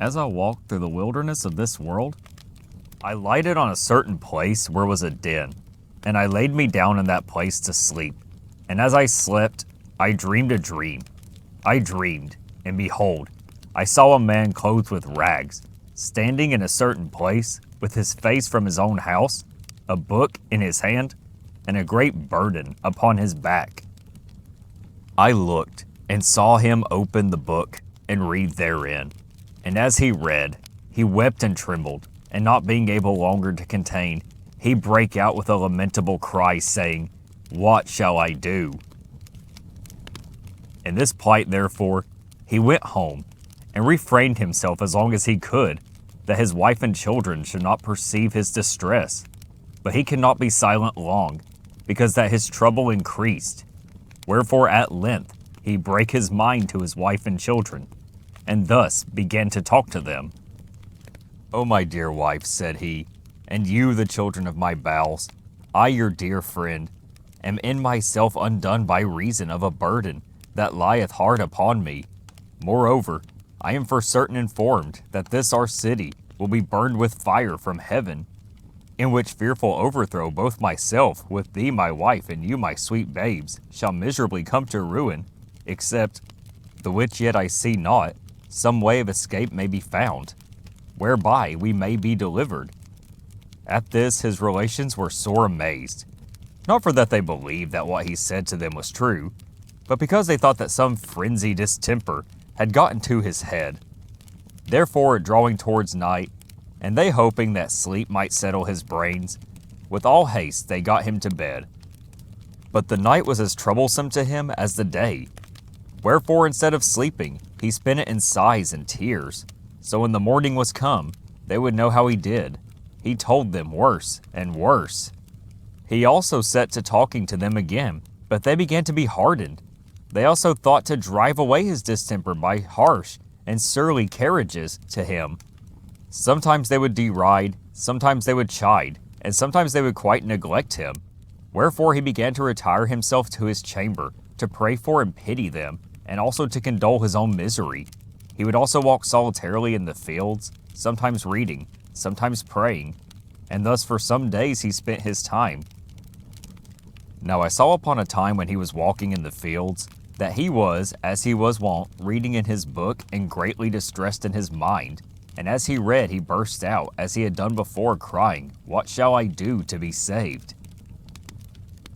As I walked through the wilderness of this world, I lighted on a certain place where was a den, and I laid me down in that place to sleep. And as I slept, I dreamed a dream. I dreamed, and behold, I saw a man clothed with rags, standing in a certain place, with his face from his own house, a book in his hand, and a great burden upon his back. I looked, and saw him open the book, and read therein. And as he read, he wept and trembled, and not being able longer to contain, he brake out with a lamentable cry, saying, What shall I do? In this plight, therefore, he went home, and refrained himself as long as he could, that his wife and children should not perceive his distress. But he could not be silent long, because that his trouble increased. Wherefore at length he brake his mind to his wife and children, and thus began to talk to them. O my dear wife, said he, and you the children of my bowels, I your dear friend, am in myself undone by reason of a burden that lieth hard upon me. Moreover, I am for certain informed that this our city will be burned with fire from heaven, in which fearful overthrow both myself with thee my wife and you my sweet babes shall miserably come to ruin, except, the which yet I see not, some way of escape may be found, whereby we may be delivered. At this his relations were sore amazed, not for that they believed that what he said to them was true, but because they thought that some frenzied distemper had got into his head. Therefore, drawing towards night, and they hoping that sleep might settle his brains, with all haste they got him to bed. But the night was as troublesome to him as the day. Wherefore, instead of sleeping, he spent it in sighs and tears. So when the morning was come, they would know how he did. He told them worse and worse. He also set to talking to them again, but they began to be hardened. They also thought to drive away his distemper by harsh and surly carriages to him. Sometimes they would deride, sometimes they would chide, and sometimes they would quite neglect him. Wherefore he began to retire himself to his chamber, to pray for and pity them, and also to condole his own misery. He would also walk solitarily in the fields, sometimes reading, sometimes praying, and thus for some days he spent his time. Now I saw upon a time when he was walking in the fields, that he was, as he was wont, reading in his book, and greatly distressed in his mind. And as he read, he burst out, as he had done before, crying, What shall I do to be saved?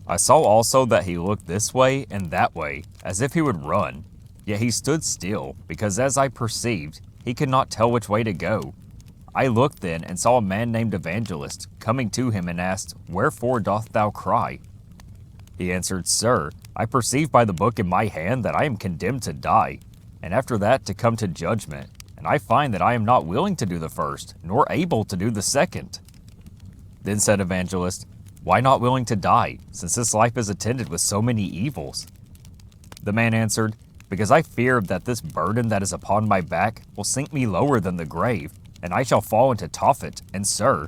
I saw also that he looked this way and that way, as if he would run. Yet he stood still, because as I perceived, he could not tell which way to go. I looked then, and saw a man named Evangelist coming to him, and asked, Wherefore doth thou cry? He answered, Sir, I perceive by the book in my hand that I am condemned to die, and after that to come to judgment, and I find that I am not willing to do the first, nor able to do the second. Then said Evangelist, Why not willing to die, since this life is attended with so many evils? The man answered, Because I fear that this burden that is upon my back will sink me lower than the grave, and I shall fall into Tophet. And sir,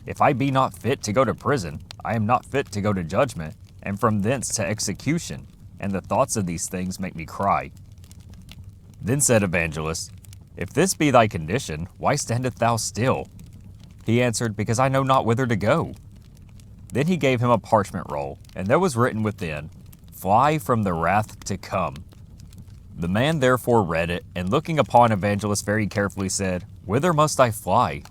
if I be not fit to go to prison, I am not fit to go to judgment, and from thence to execution, and the thoughts of these things make me cry. Then said Evangelist, If this be thy condition, why standest thou still? He answered, Because I know not whither to go. Then he gave him a parchment roll, and there was written within, Fly from the wrath to come. The man therefore read it, and looking upon Evangelist very carefully said, Whither must I fly?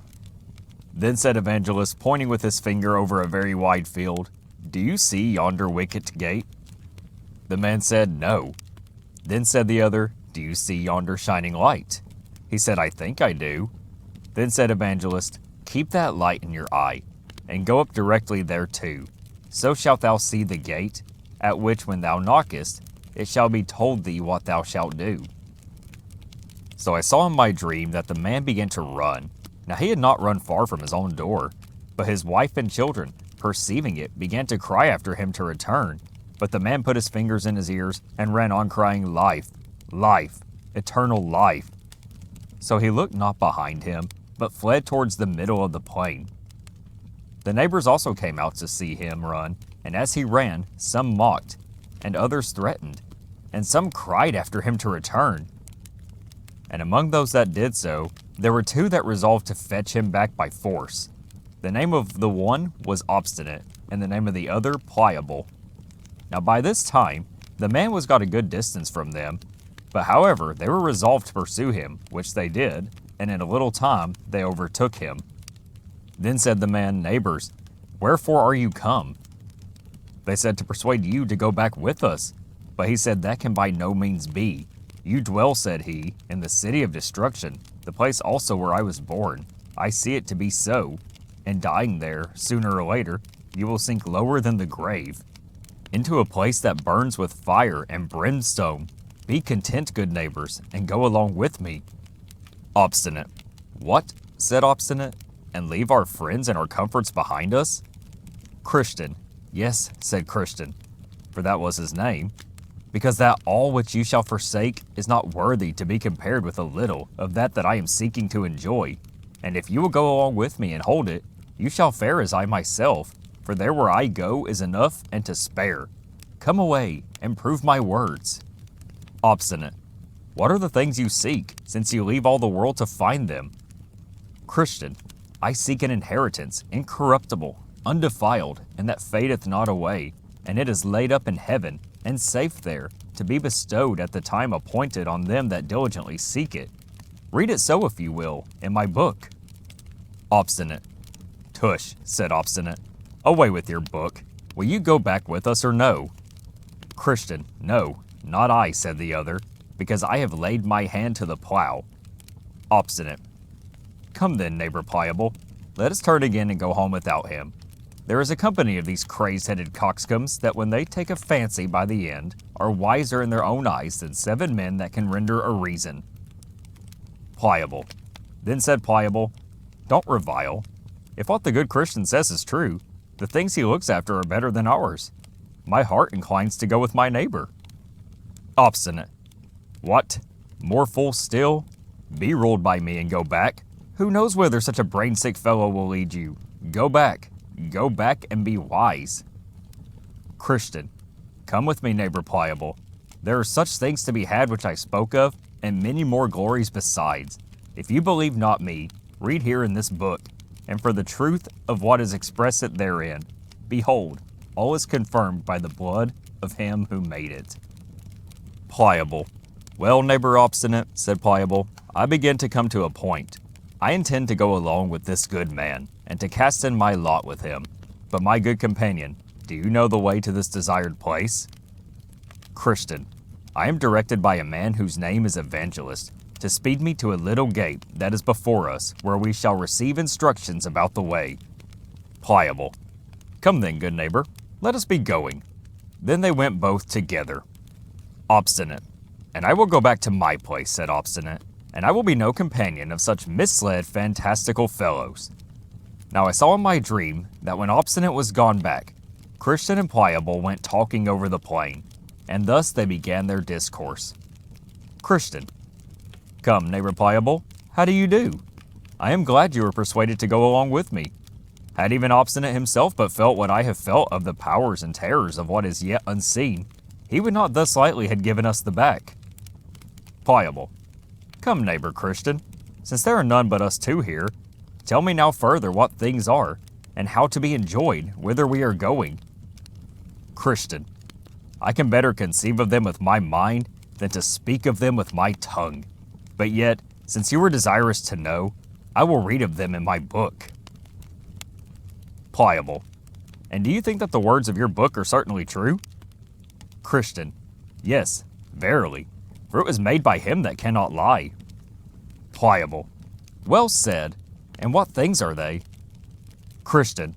Then said Evangelist, pointing with his finger over a very wide field, Do you see yonder wicket gate? The man said, No. Then said the other, Do you see yonder shining light? He said, I think I do. Then said Evangelist, Keep that light in your eye, and go up directly thereto. So shalt thou see the gate, at which when thou knockest, it shall be told thee what thou shalt do. So I saw in my dream that the man began to run. Now he had not run far from his own door, but his wife and children, perceiving it, began to cry after him to return. But the man put his fingers in his ears and ran on crying, Life, life, eternal life. So he looked not behind him, but fled towards the middle of the plain. The neighbors also came out to see him run, and as he ran, some mocked, and others threatened, and some cried after him to return. And among those that did so, there were two that resolved to fetch him back by force. The name of the one was Obstinate, and the name of the other Pliable. Now by this time, the man was got a good distance from them, but however, they were resolved to pursue him, which they did, and in a little time they overtook him. Then said the man, Neighbors, wherefore are you come? They said, To persuade you to go back with us. But he said, That can by no means be. You dwell, said he, in the city of destruction, the place also where I was born. I see it to be so, and dying there, sooner or later, you will sink lower than the grave, into a place that burns with fire and brimstone. Be content, good neighbors, and go along with me. Obstinate. What? Said Obstinate, and leave our friends and our comforts behind us? Christian. Yes, said Christian, for that was his name, because that all which you shall forsake is not worthy to be compared with a little of that I am seeking to enjoy. And if you will go along with me and hold it, you shall fare as I myself, for there where I go is enough and to spare. Come away and prove my words. Obstinate. What are the things you seek, since you leave all the world to find them? Christian. I seek an inheritance, incorruptible, undefiled, and that fadeth not away, and it is laid up in heaven, and safe there, to be bestowed at the time appointed on them that diligently seek it. Read it so, if you will, in my book. Obstinate. Tush, said Obstinate. Away with your book. Will you go back with us or no? Christian. No, not I, said the other, because I have laid my hand to the plow. Obstinate. Come then, neighbor Pliable. Let us turn again and go home without him. There is a company of these crazed-headed coxcombs that when they take a fancy by the end, are wiser in their own eyes than 7 men that can render a reason. Pliable. Then said Pliable, Don't revile. If what the good Christian says is true, the things he looks after are better than ours. My heart inclines to go with my neighbor. Obstinate. What? More fool still? Be ruled by me and go back. Who knows whither such a brain-sick fellow will lead you? Go back. Go back and be wise. Christian. Come with me, neighbor Pliable. There are such things to be had which I spoke of, and many more glories besides. If you believe not me, read here in this book, and for the truth of what is expressed therein, behold, all is confirmed by the blood of him who made it. Pliable. Well, neighbor Obstinate, said Pliable, I begin to come to a point. I intend to go along with this good man, and to cast in my lot with him. But my good companion, do you know the way to this desired place? Christian. I am directed by a man whose name is Evangelist, to speed me to a little gate that is before us, where we shall receive instructions about the way. Pliable. Come then, good neighbor, let us be going. Then they went both together. Obstinate. And I will go back to my place, said Obstinate, and I will be no companion of such misled, fantastical fellows. Now I saw in my dream that when Obstinate was gone back, Christian and Pliable went talking over the plain, and thus they began their discourse. Christian. Come, neighbor Pliable, how do you do? I am glad you were persuaded to go along with me. Had even Obstinate himself but felt what I have felt of the powers and terrors of what is yet unseen, he would not thus lightly have given us the back. Pliable. Come, neighbor Christian, since there are none but us two here, tell me now further what things are, and how to be enjoyed, whither we are going. Christian. I can better conceive of them with my mind than to speak of them with my tongue. But yet, since you are desirous to know, I will read of them in my book. Pliable. And do you think that the words of your book are certainly true? Christian. Yes, verily, for it was made by him that cannot lie. Pliable. Well said. And what things are they? Christian.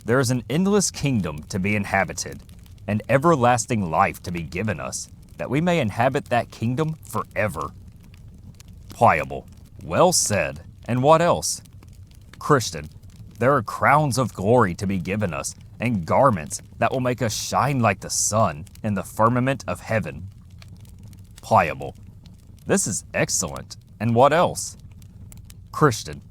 There is an endless kingdom to be inhabited, and everlasting life to be given us, that we may inhabit that kingdom forever. Pliable. Well said. And what else? Christian. There are crowns of glory to be given us, and garments that will make us shine like the sun in the firmament of heaven. Pliable. This is excellent. And what else? Christian.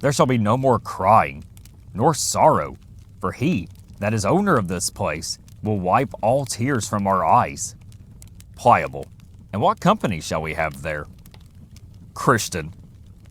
There shall be no more crying, nor sorrow, for he that is owner of this place will wipe all tears from our eyes. Pliable. And what company shall we have there? Christian.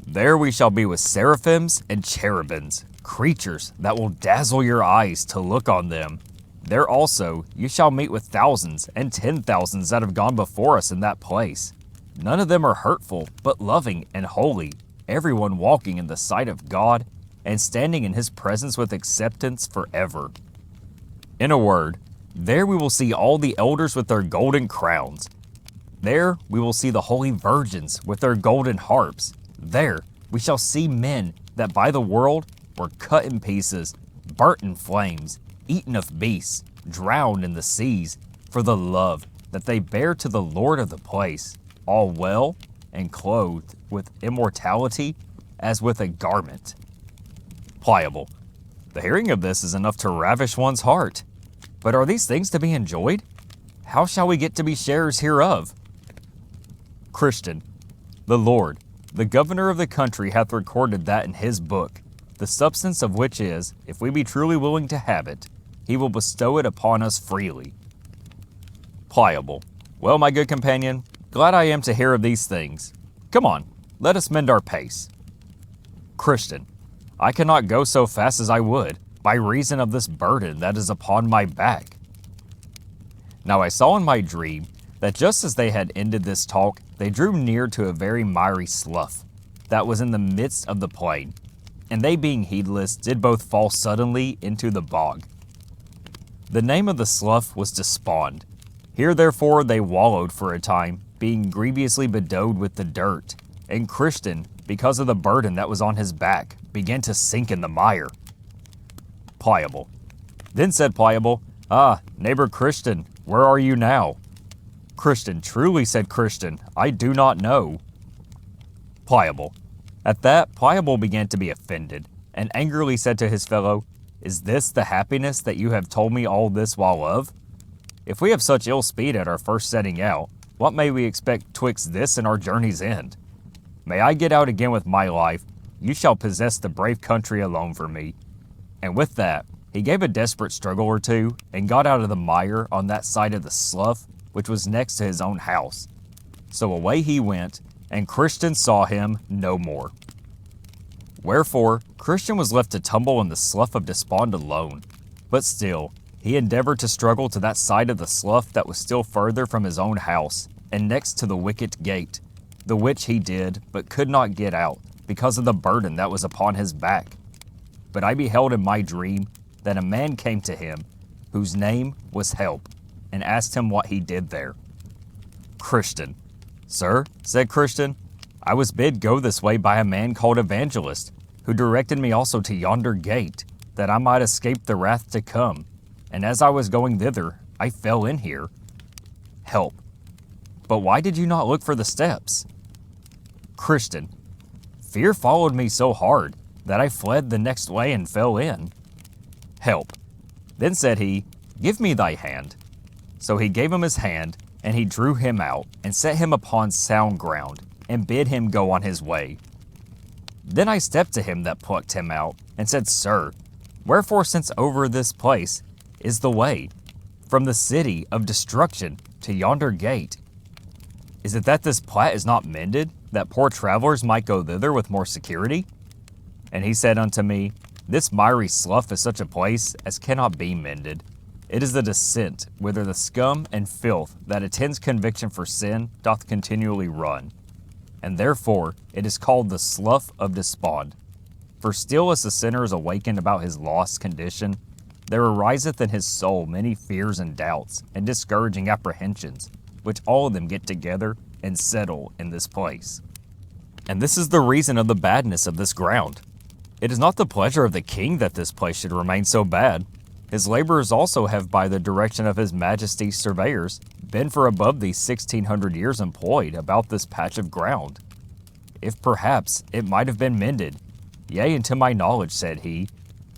There we shall be with seraphims and cherubims, creatures that will dazzle your eyes to look on them. There also you shall meet with thousands and 10,000s that have gone before us in that place. None of them are hurtful, but loving and holy, everyone walking in the sight of God and standing in his presence with acceptance forever. In a word, there we will see all the elders with their golden crowns. There we will see the holy virgins with their golden harps. There we shall see men that by the world were cut in pieces, burnt in flames, eaten of beasts, drowned in the seas, for the love that they bear to the Lord of the place, all well and clothed with immortality as with a garment. Pliable. The hearing of this is enough to ravish one's heart. But are these things to be enjoyed? How shall we get to be sharers hereof? Christian. The Lord, the governor of the country, hath recorded that in his book, the substance of which is, if we be truly willing to have it, he will bestow it upon us freely. Pliable. Well, my good companion, glad I am to hear of these things. Come on, let us mend our pace. Christian. I cannot go so fast as I would, by reason of this burden that is upon my back. Now I saw in my dream that just as they had ended this talk, they drew near to a very miry slough that was in the midst of the plain, and they being heedless did both fall suddenly into the bog. The name of the slough was Despond. Here therefore they wallowed for a time, being grievously bedewed with the dirt, and Christian, because of the burden that was on his back, began to sink in the mire. Pliable. Then said Pliable, Ah, neighbor Christian, where are you now? Christian, truly, said Christian, I do not know. Pliable. At that, Pliable began to be offended, and angrily said to his fellow, Is this the happiness that you have told me all this while of? If we have such ill speed at our first setting out, what may we expect twixt this and our journey's end? May I get out again with my life, you shall possess the brave country alone for me. And with that, he gave a desperate struggle or two, and got out of the mire on that side of the slough, which was next to his own house. So away he went, and Christian saw him no more. Wherefore, Christian was left to tumble in the slough of despond alone. But still, he endeavored to struggle to that side of the slough that was still further from his own house, and next to the wicket gate, the which he did, but could not get out, because of the burden that was upon his back. But I beheld in my dream that a man came to him, whose name was Help, and asked him what he did there. Christian. Sir, said Christian, I was bid go this way by a man called Evangelist, who directed me also to yonder gate, that I might escape the wrath to come. And as I was going thither, I fell in here. Help. But why did you not look for the steps? Christian. Fear followed me so hard that I fled the next way and fell in. Help. Then said he, Give me thy hand. So he gave him his hand, and he drew him out, and set him upon sound ground, and bid him go on his way. Then I stepped to him that plucked him out, and said, Sir, wherefore since over this place is the way, from the city of destruction to yonder gate? Is it that this plat is not mended, that poor travelers might go thither with more security? And he said unto me, This miry slough is such a place as cannot be mended. It is the descent whither the scum and filth that attends conviction for sin doth continually run. And therefore it is called the slough of despond. For still as the sinner is awakened about his lost condition, there ariseth in his soul many fears and doubts and discouraging apprehensions, which all of them get together and settle in this place. And this is the reason of the badness of this ground. It is not the pleasure of the king that this place should remain so bad. His laborers also have by the direction of his majesty's surveyors been for above these 1600 years employed about this patch of ground. If perhaps it might have been mended, yea, and to my knowledge, said he,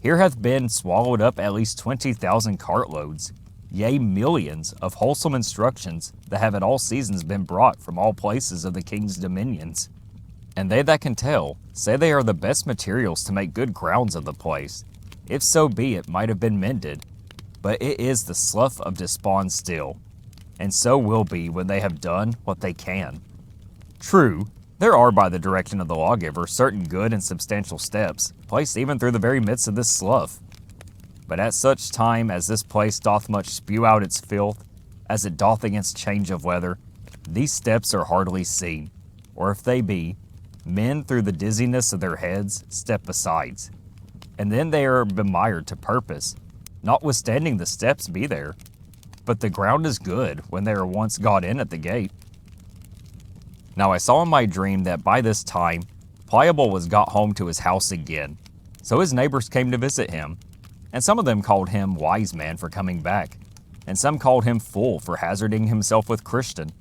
here hath been swallowed up at least 20,000 cartloads, yea, millions of wholesome instructions that have at all seasons been brought from all places of the king's dominions. And they that can tell say they are the best materials to make good grounds of the place. If so be it might have been mended, but it is the slough of despond still, and so will be when they have done what they can. True, There are, by the direction of the lawgiver, certain good and substantial steps, placed even through the very midst of this slough. But at such time as this place doth much spew out its filth, as it doth against change of weather, these steps are hardly seen, or if they be, men through the dizziness of their heads step besides, and then they are bemired to purpose, notwithstanding the steps be there. But the ground is good when they are once got in at the gate. Now I saw in my dream that by this time Pliable was got home to his house again, so his neighbors came to visit him, and some of them called him wise man for coming back, and some called him fool for hazarding himself with Christian.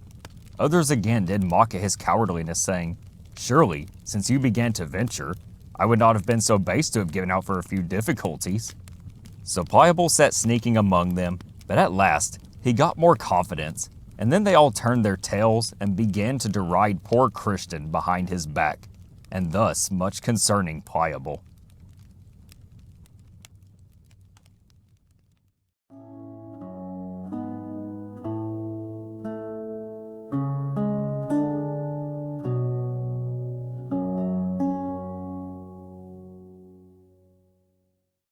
Others again did mock at his cowardliness, saying, Surely, since you began to venture, I would not have been so base to have given out for a few difficulties. So Pliable sat sneaking among them, but at last he got more confidence, and then they all turned their tails and began to deride poor Christian behind his back, and thus much concerning Pliable.